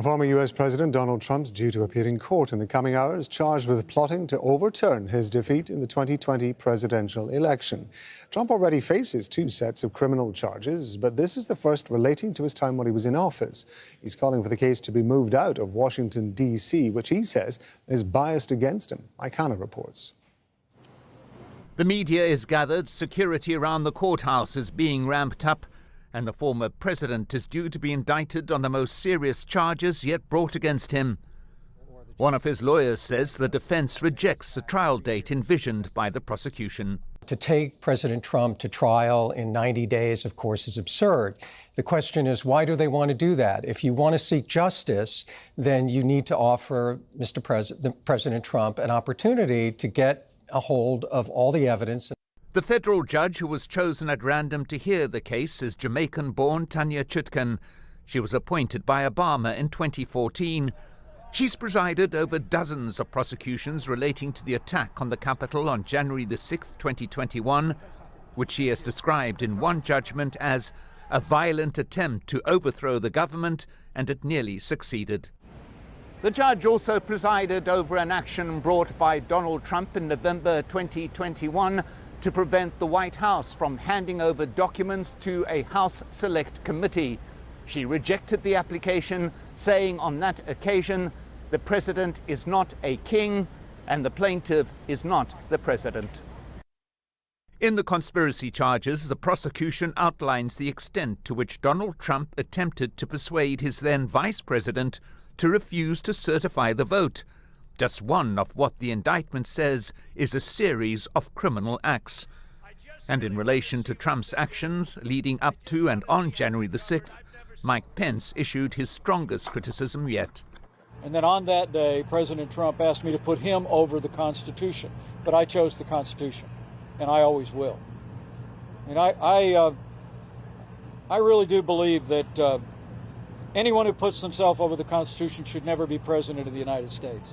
Former U.S. President Donald Trump's due to appear in court in the coming hours, charged with plotting to overturn his defeat in the 2020 presidential election. Trump already faces 2 sets of criminal charges, but this is the first relating to his time when he was in office. He's calling for the case to be moved out of Washington, D.C., which he says is biased against him. Mike Hanna reports. The media is gathered, security around the courthouse is being ramped up, and the former president is due to be indicted on the most serious charges yet brought against him. One of his lawyers says the defense rejects a trial date envisioned by the prosecution. To take President Trump to trial in 90 days, of course, is absurd. The question is, why do they want to do that? If you want to seek justice, then you need to offer President Trump an opportunity to get a hold of all the evidence. The federal judge who was chosen at random to hear the case is Jamaican-born Tanya Chutkan. She was appointed by Obama in 2014. She's presided over dozens of prosecutions relating to the attack on the Capitol on January the 6th, 2021, which she has described in one judgment as a violent attempt to overthrow the government, and it nearly succeeded. The judge also presided over an action brought by Donald Trump in November 2021 to prevent the White House from handing over documents to a House Select Committee. She rejected the application, saying on that occasion, the president is not a king and the plaintiff is not the president. In the conspiracy charges, the prosecution outlines the extent to which Donald Trump attempted to persuade his then vice president to refuse to certify the vote. Just one of what the indictment says is a series of criminal acts. And in relation to Trump's actions leading up to and on January the 6th, Mike Pence issued his strongest criticism yet. And then on that day, President Trump asked me to put him over the Constitution. But I chose the Constitution, and I always will. And I really do believe that anyone who puts himself over the Constitution should never be president of the United States.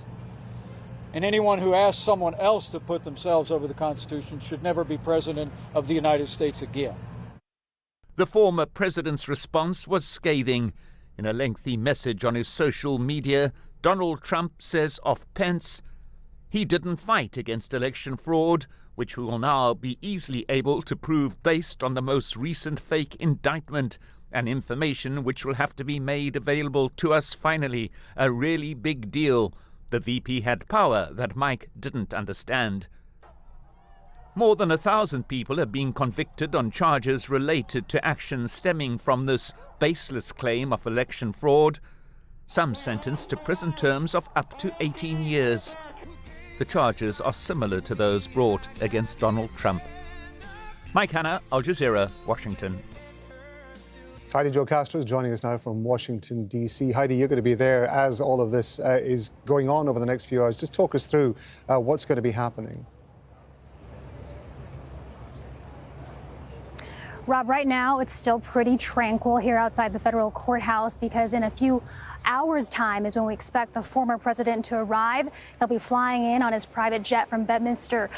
And anyone who asks someone else to put themselves over the Constitution should never be president of the United States again. The former president's response was scathing. In a lengthy message on his social media, Donald Trump says of Pence, he didn't fight against election fraud, which we will now be easily able to prove based on the most recent fake indictment and information which will have to be made available to us finally. A really big deal. The VP had power that Mike didn't understand. More than 1,000 people have been convicted on charges related to actions stemming from this baseless claim of election fraud, some sentenced to prison terms of up to 18 years. The charges are similar to those brought against Donald Trump. Mike Hanna, Al Jazeera, Washington. Heidi Jo Castro is joining us now from Washington, D.C. Heidi, you're going to be there as all of this is going on over the next few hours. Just talk us through what's going to be happening. Rob, right now it's still pretty tranquil here outside the federal courthouse because in a few hours' time is when we expect the former president to arrive. He'll be flying in on his private jet from Bedminster,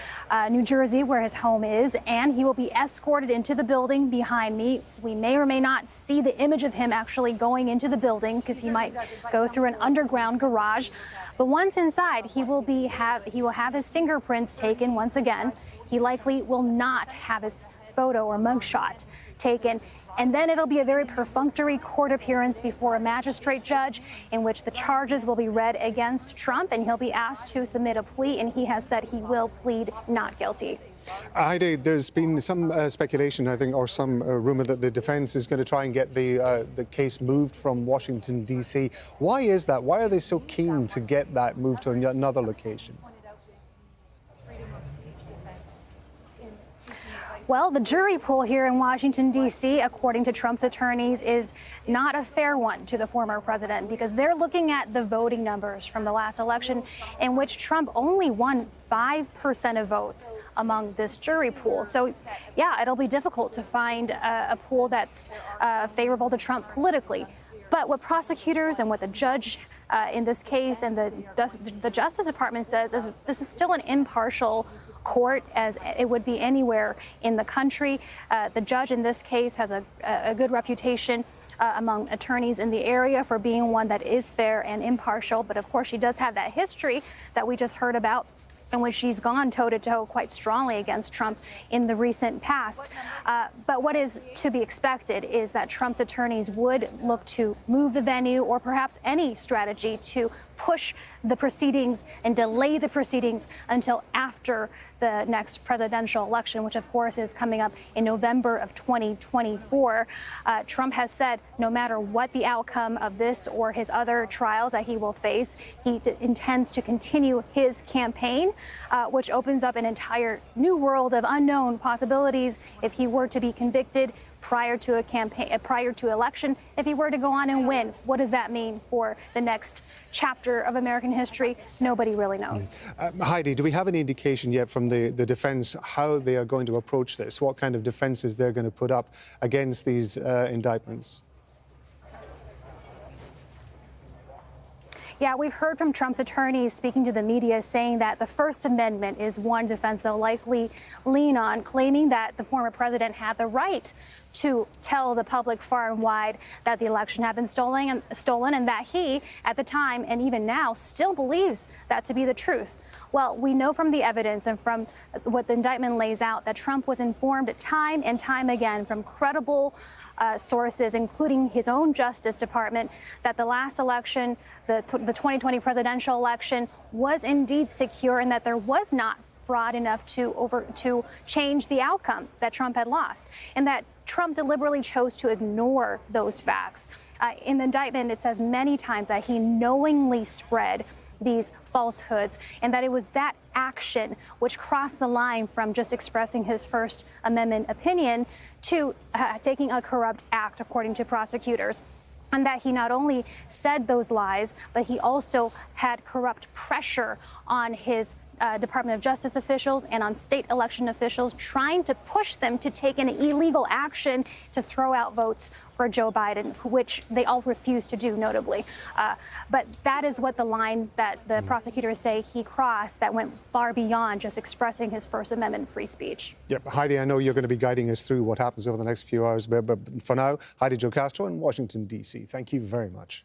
New Jersey, where his home is, and he will be escorted into the building behind me. We may or may not see the image of him actually going into the building because he might go through an underground garage. But once inside, he will have his fingerprints taken once again. He likely will not have his photo or mugshot taken. And then it'll be a very perfunctory court appearance before a magistrate judge in which the charges will be read against Trump, and he'll be asked to submit a plea, and he has said he will plead not guilty. Heidi, there's been some speculation, I think, or some rumor that the defense is going to try and get the case moved from Washington, D.C. Why is that? Why are they so keen to get that moved to another location? Well, the jury pool here in Washington, D.C., according to Trump's attorneys, is not a fair one to the former president because they're looking at the voting numbers from the last election in which Trump only won 5% of votes among this jury pool. So, yeah, it'll be difficult to find a pool that's favorable to Trump politically. But what prosecutors and what the judge in this case and the Justice Department says is this is still an impartial court as it would be anywhere in the country. The judge in this case has a good reputation among attorneys in the area for being one that is fair and impartial. But of course, she does have that history that we just heard about, in which she's gone toe-to-toe quite strongly against Trump in the recent past. But what is to be expected is that Trump's attorneys would look to move the venue or perhaps any strategy to push the proceedings and delay the proceedings until after the next presidential election, which of course is coming up in November of 2024. Trump has said no matter what the outcome of this or his other trials that he will face, he intends to continue his campaign, which opens up an entire new world of unknown possibilities if he were to be convicted prior to a campaign, prior to election. If he were to go on and win, what does that mean for the next chapter of American history? Nobody really knows. Heidi, do we have any indication yet from the defense how they are going to approach this? What kind of defenses they're going to put up against these indictments? Yeah, we've heard from Trump's attorneys speaking to the media saying that the First Amendment is one defense they'll likely lean on, claiming that the former president had the right to tell the public far and wide that the election had been stolen and that he, at the time and even now, still believes that to be the truth. Well, we know from the evidence and from what the indictment lays out that Trump was informed time and time again from credible sources, including his own Justice Department, that the last election, the 2020 presidential election, was indeed secure and that there was not fraud enough to change the outcome, that Trump had lost, and that Trump deliberately chose to ignore those facts. In the indictment, it says many times that he knowingly spread these falsehoods, and that it was that action which crossed the line from just expressing his First Amendment opinion to taking a corrupt act, according to prosecutors. And that he not only said those lies, but he also had corrupt pressure on his Department of Justice officials and on state election officials, trying to push them to take an illegal action to throw out votes for Joe Biden, which they all refused to do, notably. But that is what the line that the prosecutors say he crossed that went far beyond just expressing his First Amendment free speech. Yep. Heidi, I know you're going to be guiding us through what happens over the next few hours, but for now, Heidi Jo Castro in Washington, D.C. Thank you very much.